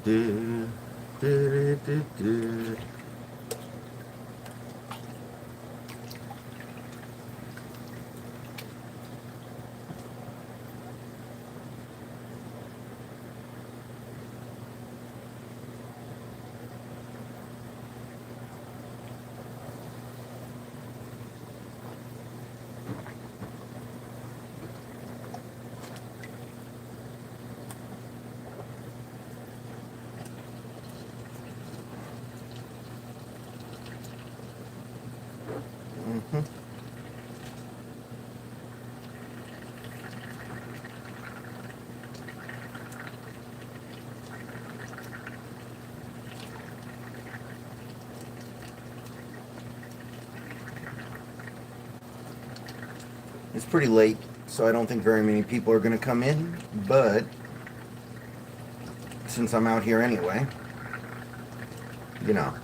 do, do, do, do. It's pretty late, so I don't think very many people are going to come in, but since I'm out here anyway, you know.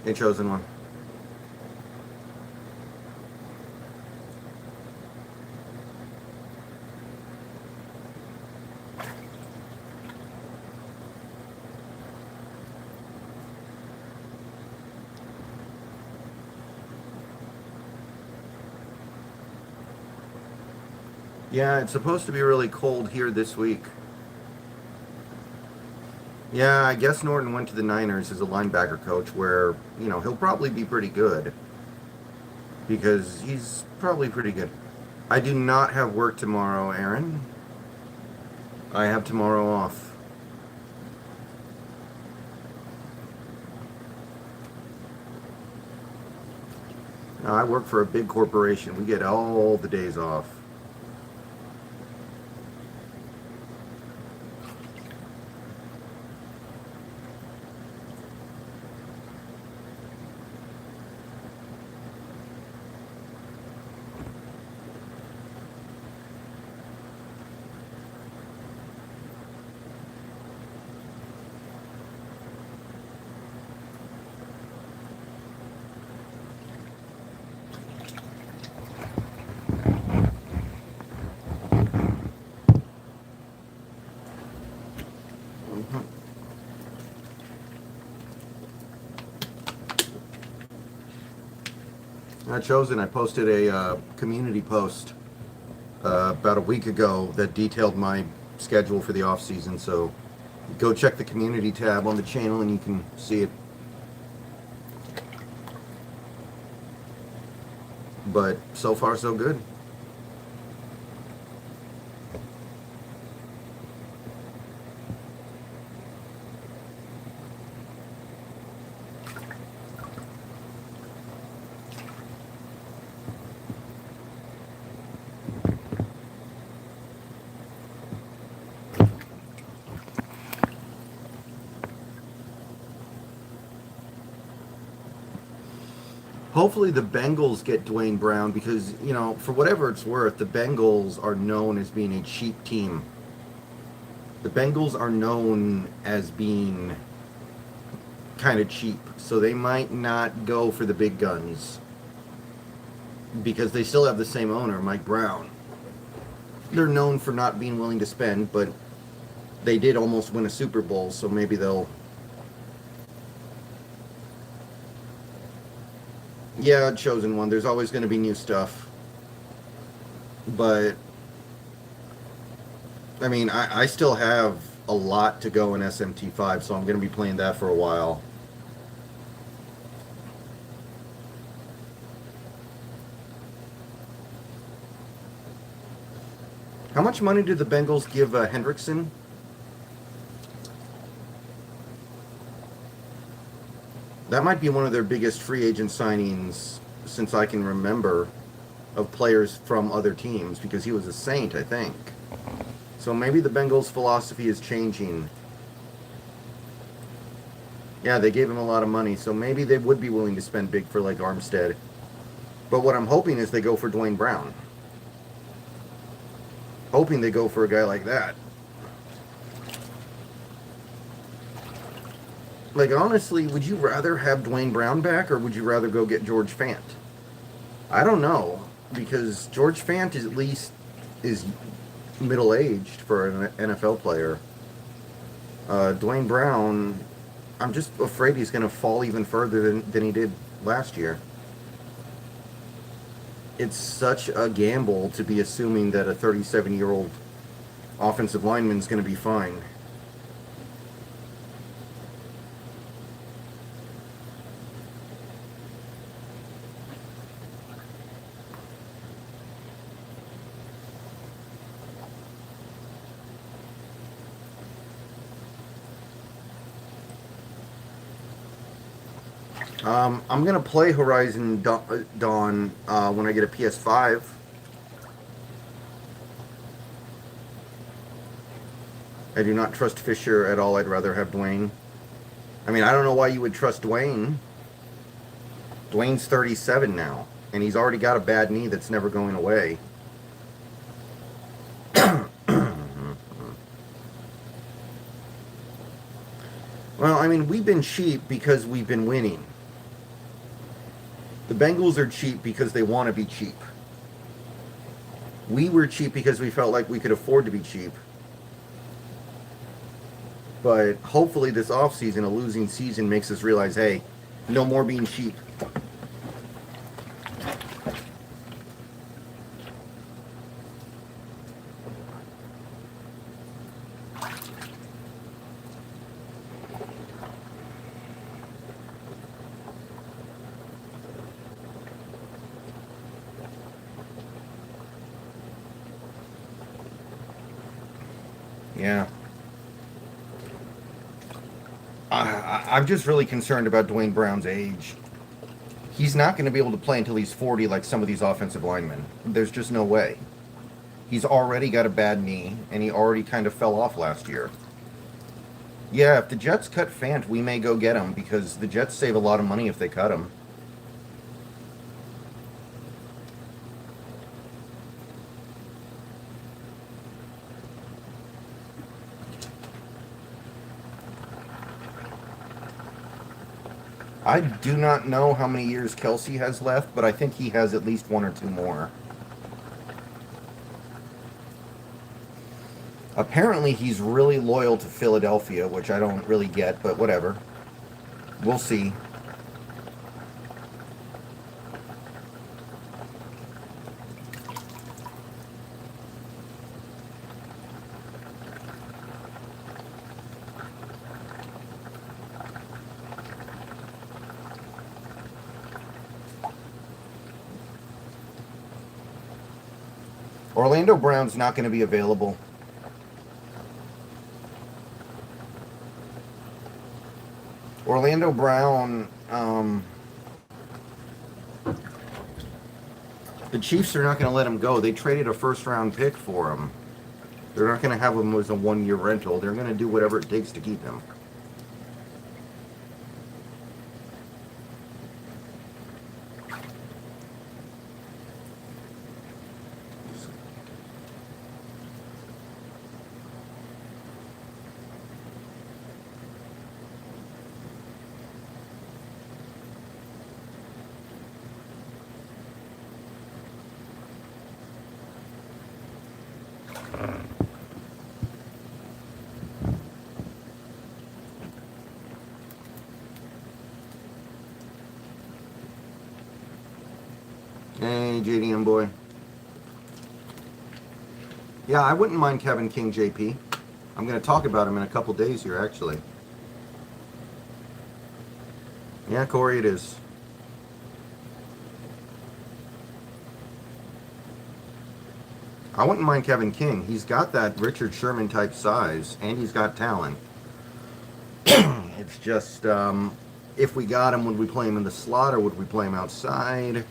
Hey, chosen one. Yeah, it's supposed to be really cold here this week. Yeah, I guess Norton went to the Niners as a linebacker coach where, you know, he'll probably be pretty good. Because he's probably pretty good. I do not have work tomorrow, Aaron. I have tomorrow off. I work for a big corporation. We get all the days off. Chosen, I posted a community post about a week ago that detailed my schedule for the off season, so go check the community tab on the channel and you can see it. But so far so good. Hopefully the Bengals get Dwayne Brown because, you know, for whatever it's worth, the Bengals are known as being a cheap team. The Bengals are known as being kind of cheap, so they might not go for the big guns because they still have the same owner, Mike Brown. They're known for not being willing to spend, but they did almost win a Super Bowl, so maybe they'll... Yeah, chosen one. There's always going to be new stuff. But, I mean, I still have a lot to go in SMT5, so I'm going to be playing that for a while. How much money did the Bengals give Hendrickson? That might be one of their biggest free agent signings since I can remember of players from other teams because he was a Saint, I think. So maybe the Bengals' philosophy is changing. Yeah, they gave him a lot of money, so maybe they would be willing to spend big for like Armstead. But what I'm hoping is they go for Dwayne Brown. hoping they go for a guy like that. Like, honestly, would you rather have Dwayne Brown back, or would you rather go get George Fant? I don't know, because George Fant is at least is middle-aged for an NFL player. Dwayne Brown, I'm just afraid he's going to fall even further than he did last year. It's such a gamble to be assuming that a 37-year-old offensive lineman is going to be fine. I'm going to play Horizon Dawn when I get a PS5. I do not trust Fisher at all. I'd rather have Dwayne. I mean, I don't know why you would trust Dwayne. Dwayne's 37 now, and he's already got a bad knee that's never going away. Well, I mean, we've been cheap because we've been winning. The Bengals are cheap because they want to be cheap. We were cheap because we felt like we could afford to be cheap. But hopefully this offseason, a losing season, makes us realize, hey, no more being cheap. Yeah. I'm just really concerned about Dwayne Brown's age. He's not going to be able to play until he's 40 like some of these offensive linemen. There's just no way. He's already got a bad knee, and he already kind of fell off last year. Yeah, if the Jets cut Fant, we may go get him, because the Jets save a lot of money if they cut him. I do not know how many years Kelsey has left, but I think he has at least one or two more. Apparently he's really loyal to Philadelphia, which I don't really get, but whatever. We'll see. Orlando Brown's not going to be available. Orlando Brown, the Chiefs are not going to let him go. They traded a first-round pick for him. They're not going to have him as a one-year rental. They're going to do whatever it takes to keep him. Hey, JDM boy. Yeah, I wouldn't mind Kevin King, JP. I'm going to talk about him in a couple days here, actually. Yeah, Cory, it is. I wouldn't mind Kevin King. He's got that Richard Sherman type size, and he's got talent. It's just, if we got him, would we play him in the slot, or would we play him outside?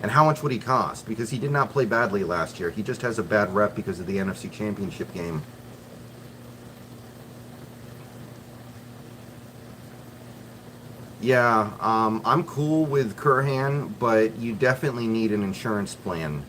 And how much would he cost? Because he did not play badly last year. He just has a bad rep because of the NFC Championship game. Yeah, I'm cool with Curhan, but you definitely need an insurance plan.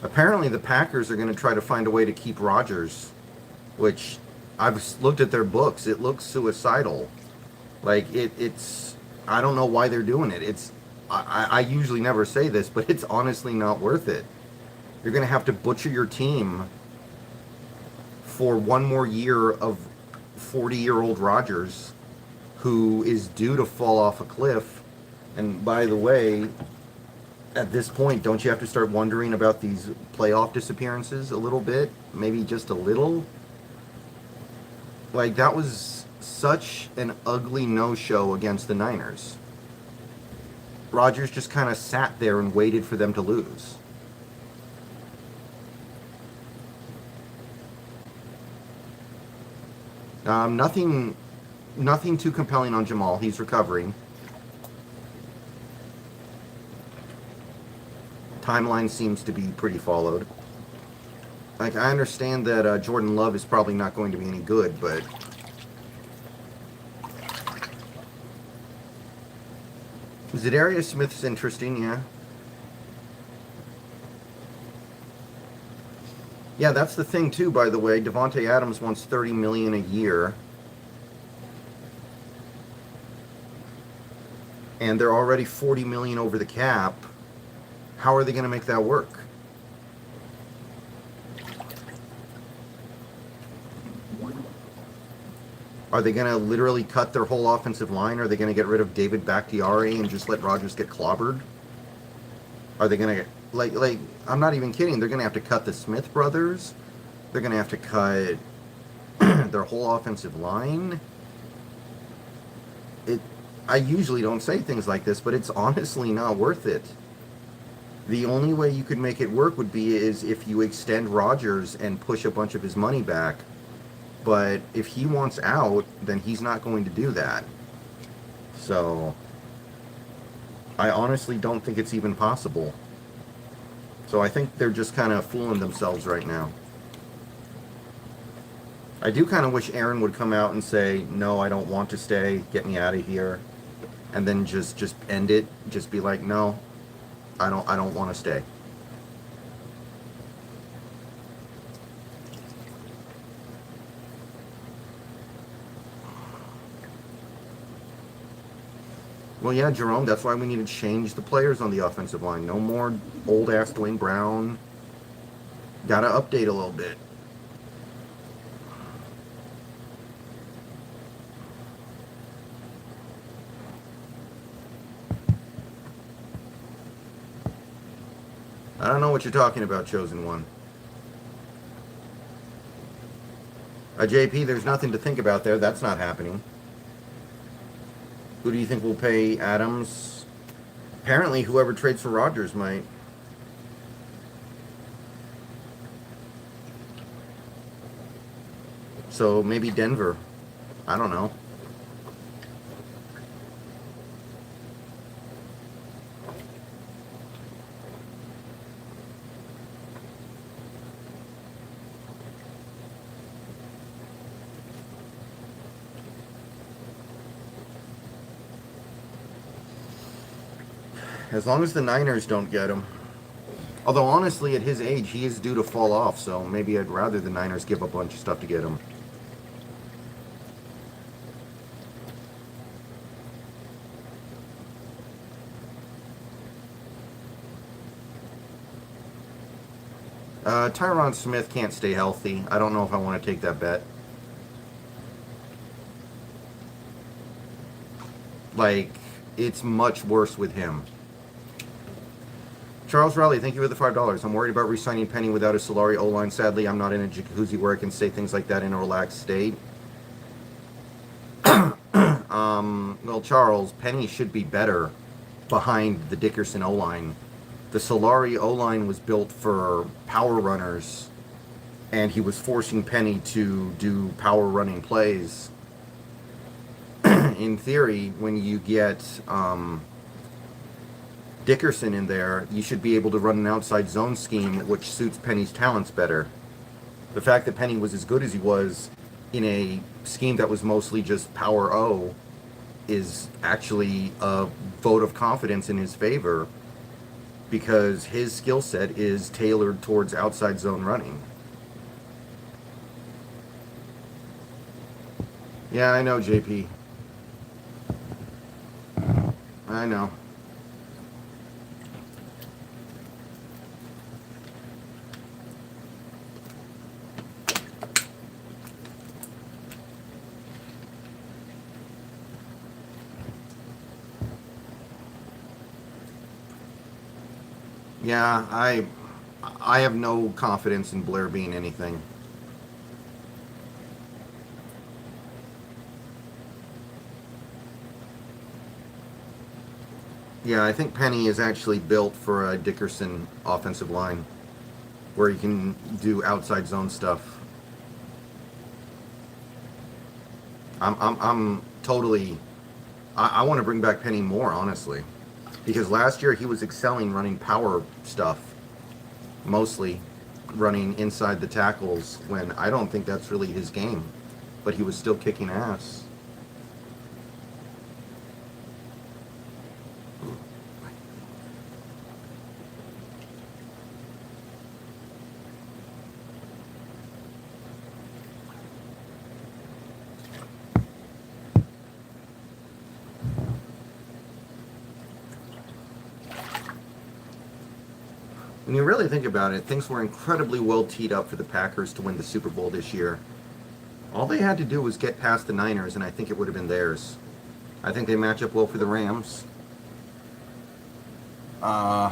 Apparently, the Packers are going to try to find a way to keep Rodgers, which I've looked at their books. It looks suicidal. Like it's. I don't know why they're doing it. It's. I usually never say this, but it's honestly not worth it. You're going to have to butcher your team for one more year of 40-year-old Rodgers, who is due to fall off a cliff. And by the way, at this point, don't you have to start wondering about these playoff disappearances a little bit? Maybe just a little? Like, that was such an ugly no-show against the Niners. Rodgers just kind of sat there and waited for them to lose. Nothing too compelling on Jamal. He's recovering. Timeline seems to be pretty followed. Like, I understand that Jordan Love is probably not going to be any good, but Zadarius Smith's interesting, yeah. Yeah, that's the thing too, by the way. Devontae Adams wants $30 million a year. And they're already $40 million over the cap. How are they going to make that work? Are they going to literally cut their whole offensive line? Are they going to get rid of David Bakhtiari and just let Rodgers get clobbered? Are they going to, like, I'm not even kidding. They're going to have to cut the Smith brothers. They're going to have to cut their whole offensive line. I usually don't say things like this, but it's honestly not worth it. The only way you could make it work would be is if you extend Rodgers and push a bunch of his money back. But if he wants out, then he's not going to do that. So I honestly don't think it's even possible. So I think they're just kind of fooling themselves right now. I do kind of wish Aaron would come out and say, no, I don't want to stay, get me out of here. And then just end it. Just be like, no, I don't want to stay. Well, yeah, Jerome, that's why we need to change the players on the offensive line. No more old-ass Dwayne Brown. Got to update a little bit. I don't know what you're talking about, Chosen One. JP, there's nothing to think about there. That's not happening. Who do you think will pay Adams? Apparently, whoever trades for Rodgers might. So maybe Denver. I don't know. As long as the Niners don't get him. Although, honestly, at his age, he is due to fall off, so maybe I'd rather the Niners give a bunch of stuff to get him. Tyron Smith can't stay healthy. I don't know if I want to take that bet. Like, it's much worse with him. Charles Raleigh, thank you for the $5. I'm worried about re-signing Penny without a Solari O-line. Sadly, I'm not in a jacuzzi where I can say things like that in a relaxed state. Well, Charles, Penny should be better behind the Dickerson O-line. The Solari O-line was built for power runners, and he was forcing Penny to do power running plays. In theory, when you get Dickerson in there, you should be able to run an outside zone scheme which suits Penny's talents better. The fact that Penny was as good as he was in a scheme that was mostly just power O is actually a vote of confidence in his favor. because his skill set is tailored towards outside zone running. Yeah, I know, JP. I know. Yeah, I have no confidence in Blair being anything. Yeah, I think Penny is actually built for a Dickerson offensive line where he can do outside zone stuff. I'm totally. I want to bring back Penny more, honestly, because last year he was excelling running power stuff, mostly running inside the tackles when I don't think that's really his game, but he was still kicking ass. When you really think about it, things were incredibly well teed up for the Packers to win the Super Bowl this year. All they had to do was get past the Niners, and I think it would have been theirs. I think they match up well for the Rams. I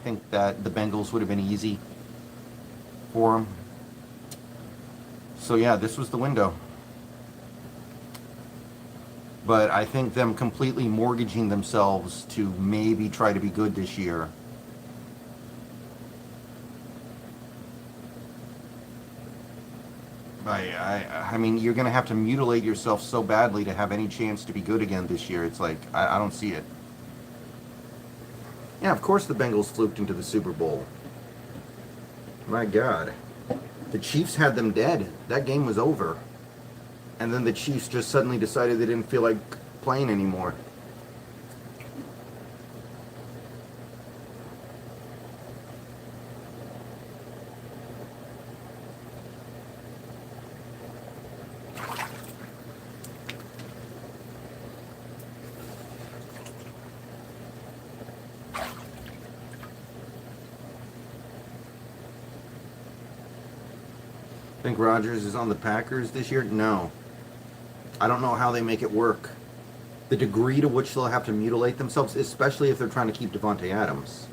think that the Bengals would have been easy for them. So yeah, this was the window. But I think them completely mortgaging themselves to maybe try to be good this year. I mean, you're going to have to mutilate yourself so badly to have any chance to be good again this year. It's like, I don't see it. Yeah, of course the Bengals fluked into the Super Bowl. My God. The Chiefs had them dead. That game was over. And then the Chiefs just suddenly decided they didn't feel like playing anymore. Think Rodgers is on the Packers this year? No. I don't know how they make it work. The degree to which they'll have to mutilate themselves, especially if they're trying to keep Devontae Adams.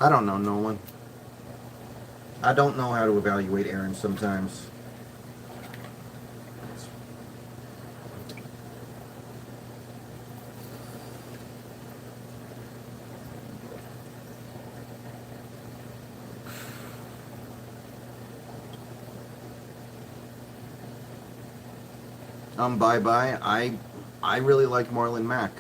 I don't know, Nolan. I don't know how to evaluate Aaron sometimes. Bye-bye. I really like Marlon Mack.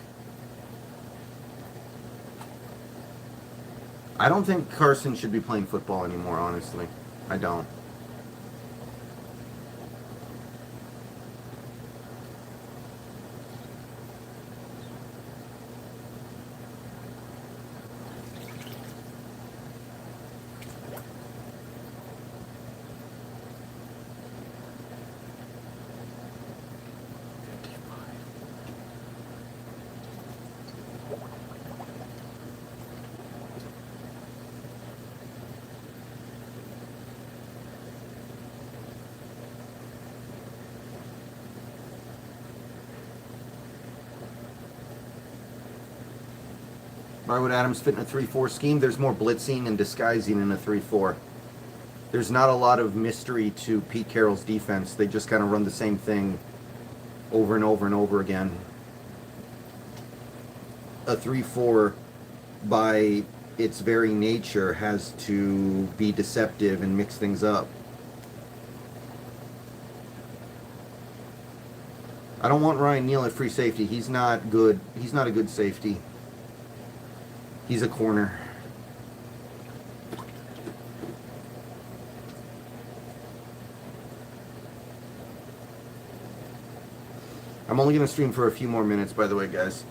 I don't think Carson should be playing football anymore, honestly. I don't. Why would Adams fit in a 3-4 scheme? There's more blitzing and disguising in a 3-4. There's not a lot of mystery to Pete Carroll's defense. They just kind of run the same thing over and over and over again. A 3-4, by its very nature, has to be deceptive and mix things up. I don't want Ryan Neal at free safety. He's not good. He's not a good safety. He's a corner. I'm only going to stream for a few more minutes, by the way, guys.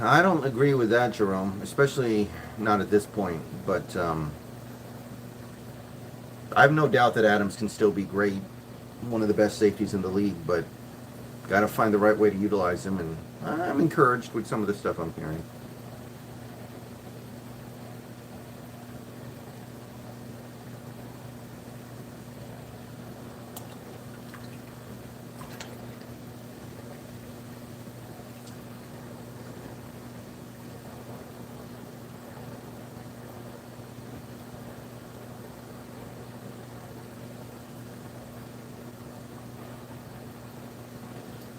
I don't agree with that, Jerome, especially not at this point. But I have no doubt that Adams can still be great, one of the best safeties in the league, but got to find the right way to utilize him, and I'm encouraged with some of the stuff I'm hearing.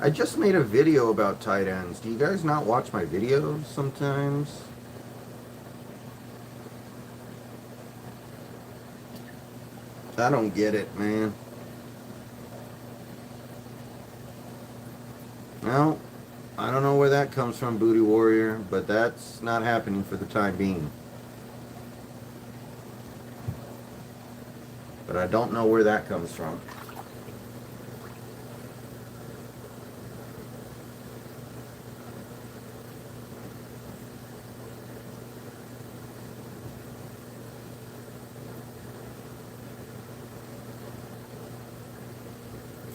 I just made a video about tight ends. Do you guys not watch my videos sometimes? I don't get it, man. No, I don't know where that comes from, Booty Warrior, but that's not happening for the time being. But I don't know where that comes from.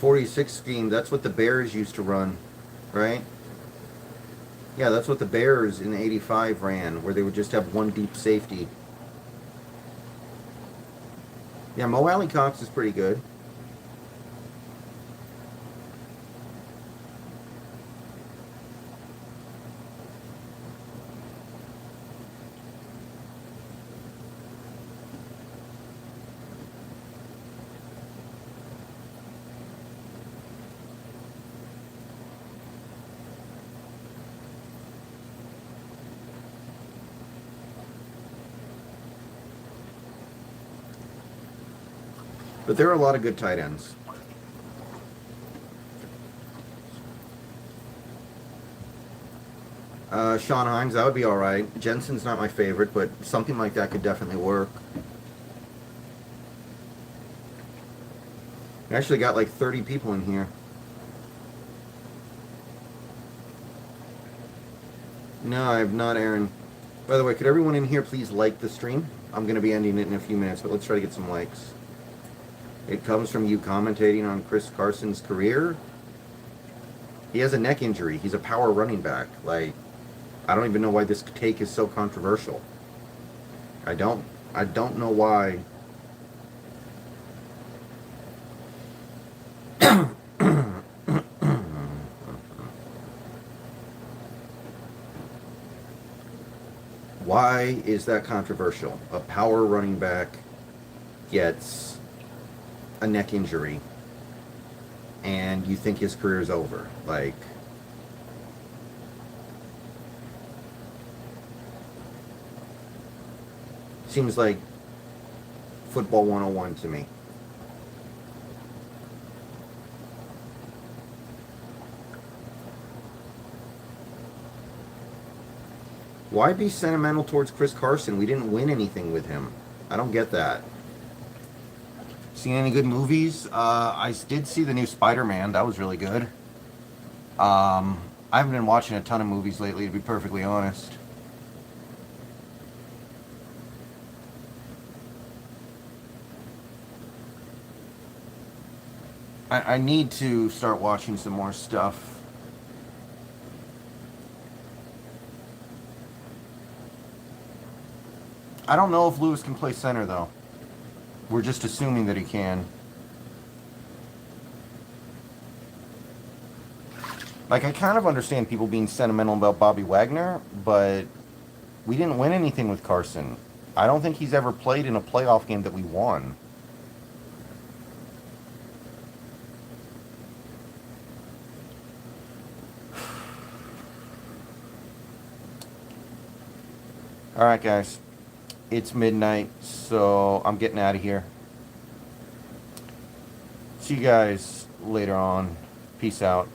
.46 scheme, that's what the Bears used to run, right? Yeah, that's what the Bears in '85 ran, where they would just have one deep safety. Yeah, Mo Alley Cox is pretty good. But there are a lot of good tight ends. Sean Hines, that would be all right. Jensen's not my favorite, but something like that could definitely work. We actually got like 30 people in here. No, I have not, Aaron. By the way, could everyone in here please like the stream? I'm going to be ending it in a few minutes, but let's try to get some likes. It comes from you commentating on Chris Carson's career. He has a neck injury. He's a power running back. Like, I don't even know why this take is so controversial. I don't know why. Why is that controversial? A power running back gets a neck injury and you think his career is over. Like, seems like football 101 to me. Why be sentimental towards Chris Carson? We didn't win anything with him. I don't get that. Seen any good movies? I did see the new Spider-Man. That was really good. I haven't been watching a ton of movies lately, to be perfectly honest. I need to start watching some more stuff. I don't know if Lewis can play center, though. We're just assuming that he can. Like, I kind of understand people being sentimental about Bobby Wagner, but we didn't win anything with Carson. I don't think he's ever played in a playoff game that we won. Alright, guys. It's midnight, so I'm getting out of here. See you guys later on. Peace out.